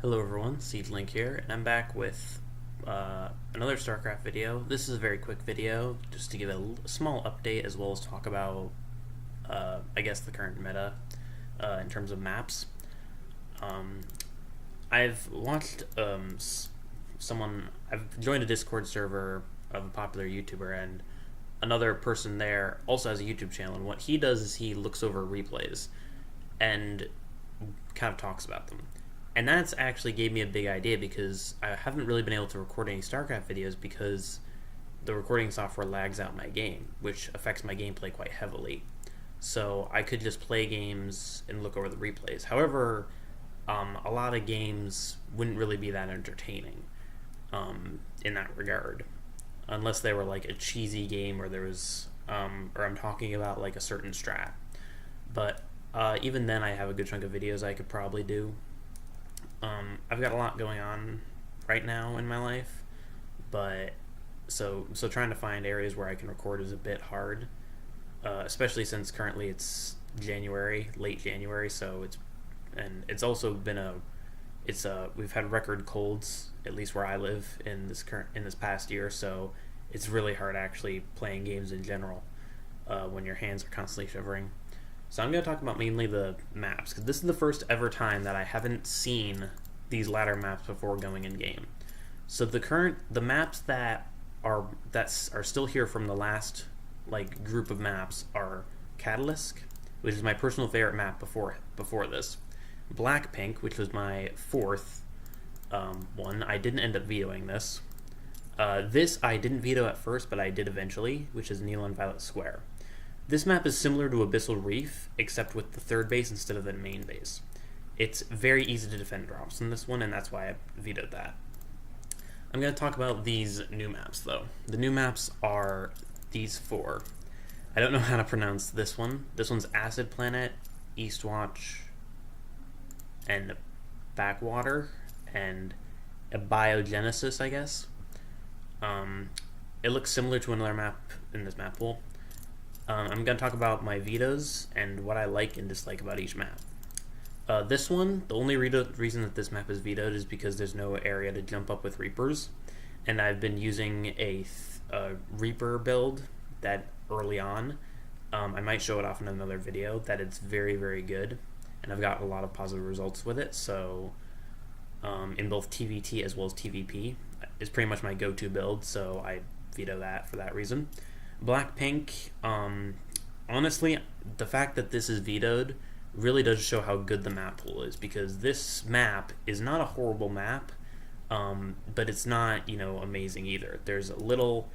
Hello everyone, Seedlink here, and I'm back with another Starcraft video. This is a very quick video, just to give a small update as well as talk about, I guess, the current meta in terms of maps. Um, I've watched I've joined a Discord server of a popular YouTuber, and another person there also has a YouTube channel, and what he does is he looks over replays and kind of talks about them. And that's actually gave me a big idea because I haven't really been able to record any StarCraft videos because the recording software lags out my game, which affects my gameplay quite heavily. So I could just play games and look over the replays. However, a lot of games wouldn't really be that entertaining in that regard, unless they were like a cheesy game or there was, or I'm talking about like a certain strat. But even then, I have a good chunk of videos I could probably do. I've got a lot going on right now in my life, but so trying to find areas where I can record is a bit hard, especially since currently it's January, late January. So it's also been we've had record colds, at least where I live in this past year. So it's really hard actually playing games in general when your hands are constantly shivering. So I'm going to talk about mainly the maps, because this is the first ever time that I haven't seen these ladder maps before going in game. So the maps that are still here from the last group of maps are Catalyst, which is my personal favorite map before this. Black Pink, which was my fourth one. I didn't end up vetoing this. This I didn't veto at first, but I did eventually, which is Neon Violet Square. This map is similar to Abyssal Reef, except with the third base instead of the main base. It's very easy to defend drops in this one, and that's why I vetoed that. I'm going to talk about these new maps, though. The new maps are these four. I don't know how to pronounce this one. This one's Acid Planet, Eastwatch, and Backwater, and a Biogenesis, I guess. It looks similar to another map in this map pool. I'm going to talk about my vetoes and what I like and dislike about each map. This one, the only reason that this map is vetoed is because there's no area to jump up with Reapers, and I've been using a Reaper build that early on. I might show it off in another video, that it's very, very good, and I've got a lot of positive results with it, so in both TVT as well as TVP, is pretty much my go-to build, so I veto that for that reason. Black Pink, honestly, the fact that this is vetoed really does show how good the map pool is, because this map is not a horrible map, but it's not, amazing either. There's a little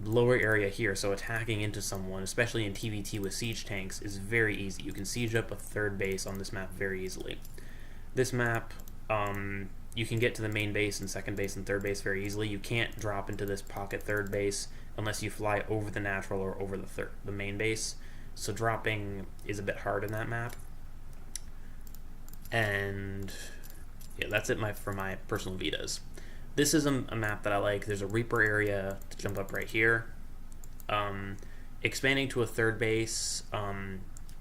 lower area here, so attacking into someone, especially in TVT with siege tanks, is very easy. You can siege up a third base on this map very easily. This map, you can get to the main base and second base and third base very easily. You can't drop into this pocket third base unless you fly over the natural or over the main base. So dropping is a bit hard in that map. And yeah, that's it for my personal vetoes. This is a map that I like. There's a Reaper area to jump up right here. Expanding to a third base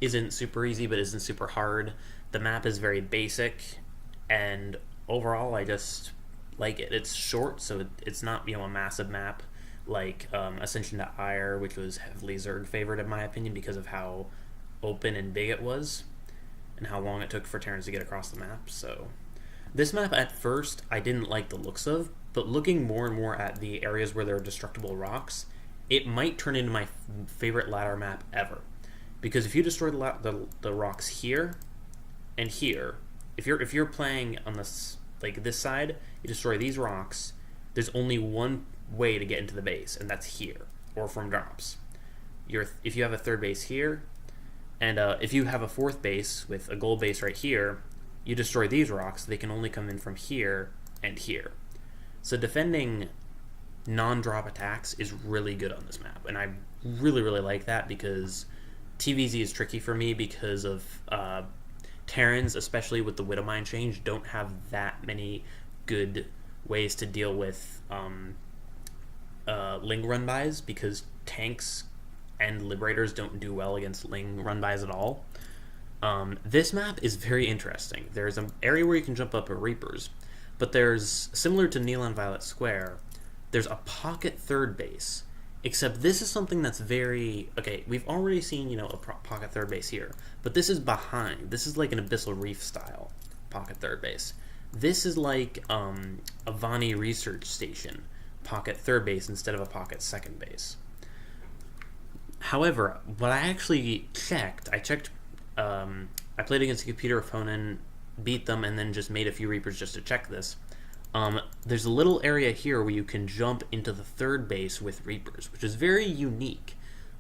isn't super easy, but isn't super hard. The map is very basic, and overall I just like it. It's short, so it's not a massive map like Ascension to Ire, which was heavily Zerg favored in my opinion because of how open and big it was and how long it took for Terrans to get across the map. So this map at first I didn't like the looks of, but looking more and more at the areas where there are destructible rocks, it might turn into my favorite ladder map ever. Because if you destroy the rocks here and here, if you're playing on this side, you destroy these rocks, there's only one way to get into the base, and that's here, or from drops. If you have a third base here, and if you have a fourth base with a gold base right here, you destroy these rocks, they can only come in from here and here. So defending non-drop attacks is really good on this map, and I really, really like that because TVZ is tricky for me because of Terrans, especially with the Widowmine change, don't have that many good ways to deal with Ling run-bys, because tanks and Liberators don't do well against Ling run-bys at all. This map is very interesting. There's an area where you can jump up at Reapers, but there's, similar to Neon Violet Square, there's a pocket third base. Except this is something that's very... Okay, we've already seen, you know, a pocket third base here, but this is behind. This is like an Abyssal Reef style pocket third base. This is like a Vani Research Station pocket third base instead of a pocket second base. However, what I actually checked, I played against a computer opponent, beat them, and then just made a few Reapers just to check this. There's a little area here where you can jump into the third base with Reapers, which is very unique.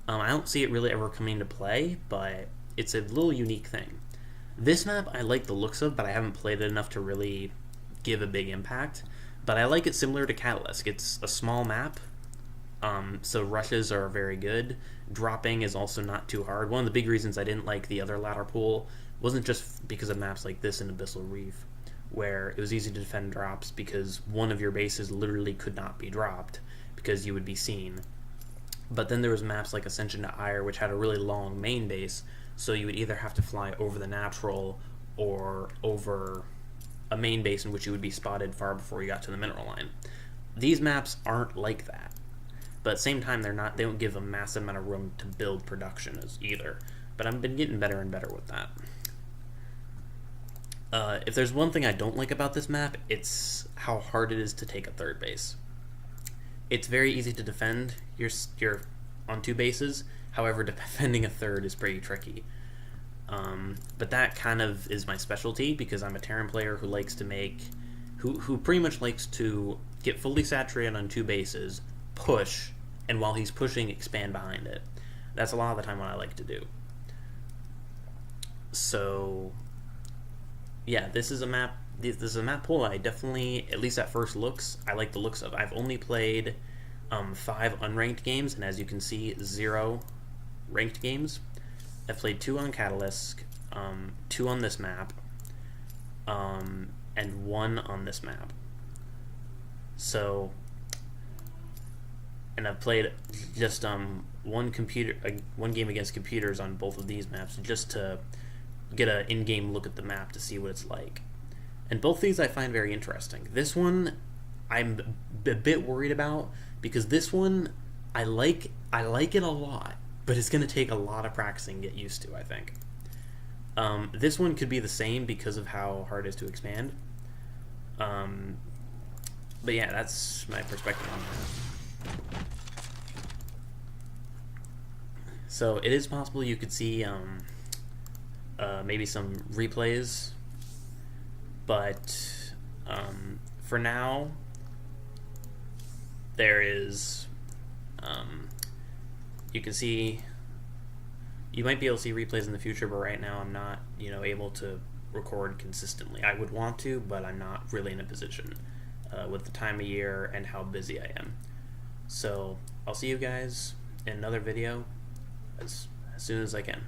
I don't see it really ever coming into play, but it's a little unique thing. This map I like the looks of, but I haven't played it enough to really give a big impact. But I like it similar to Catalyst. It's a small map, so rushes are very good. Dropping is also not too hard. One of the big reasons I didn't like the other ladder pool wasn't just because of maps like this in Abyssal Reef, where it was easy to defend drops because one of your bases literally could not be dropped because you would be seen. But then there was maps like Ascension to Ire, which had a really long main base, so you would either have to fly over the natural or over a main base in which you would be spotted far before you got to the mineral line. These maps aren't like that, but at the same time they don't give a massive amount of room to build production as either. But I've been getting better and better with that. If there's one thing I don't like about this map, it's how hard it is to take a third base. It's very easy to defend your on two bases, however defending a third is pretty tricky. But that kind of is my specialty because I'm a Terran player who likes to who pretty much likes to get fully saturated on two bases, push, and while he's pushing, expand behind it. That's a lot of the time what I like to do. So yeah, this is a map pool I definitely, at least at first looks, I like the looks of. I've only played 5 unranked games, and as you can see, 0 ranked games. I've played 2 on Catalyst, 2 on this map, and 1 on this map. So, and I've played just one game against computers on both of these maps just to get an in-game look at the map to see what it's like. And both these I find very interesting. This one I'm a bit worried about because this one I like it a lot, but it's going to take a lot of practicing to get used to, I think. This one could be the same because of how hard it is to expand. But yeah, that's my perspective on that. So it is possible you could see maybe some replays, but for now there is you can see, you might be able to see replays in the future, but right now I'm not able to record consistently. I would want to, but I'm not really in a position with the time of year and how busy I am. So I'll see you guys in another video as soon as I can.